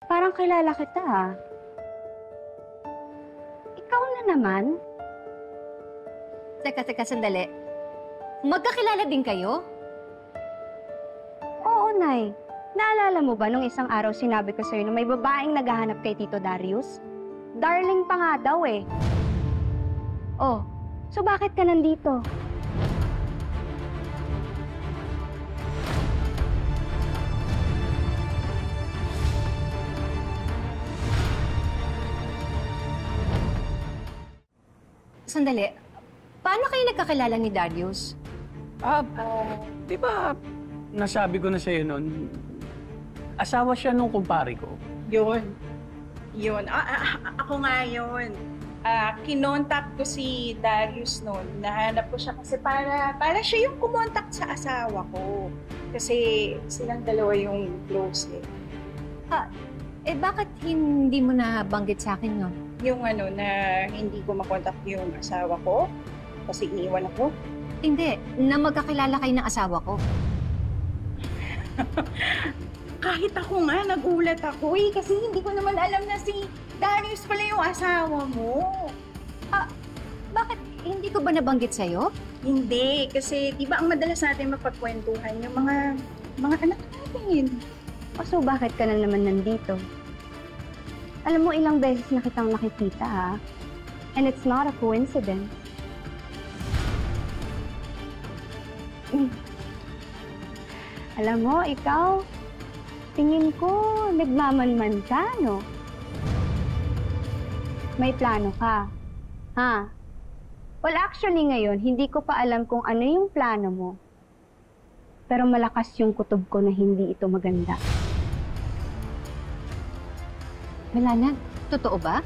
Parang kilala kita, ah. Ikaw na naman? Teka, sandali. Magkakilala din kayo? Oo, Nay. Naalala mo ba nung isang araw sinabi ko sa'yo na may babaeng naghahanap kay Tito Darius? Darling pa nga daw eh. Oh, so bakit ka nandito? Sandali. Paano kayo nagkakilala ni Darius? Di ba nasabi ko na sa'yo noon, asawa siya nung kumpare ko. Yun. Ako nga yun. Kinontak ko si Darius noon. Nahanap ko siya kasi para siya yung kumontak sa asawa ko. Kasi silang dalawa yung close eh. Bakit hindi mo nabanggit sa akin, no? Yung na hindi ko makontak yung asawa ko kasi iniwan ako. Hindi, na magkakilala kayo ng asawa ko. Kahit ako nga, nagulat ako eh. Kasi hindi ko naman alam na si Darius pala yung asawa mo. Bakit? Hindi ko ba nabanggit sa'yo? Hindi, kasi di ba ang madalas natin mapagkwentuhan yung mga anak natin. So bakit ka na naman nandito? Alam mo, ilang beses na kitang nakikita, ha? And it's not a coincidence. Alam mo, ikaw, tingin ko, nagmamanman ka, no? May plano ka, ha? Well, actually ngayon, hindi ko pa alam kung ano yung plano mo. Pero malakas yung kutob ko na hindi ito maganda. Melana, totoo ba?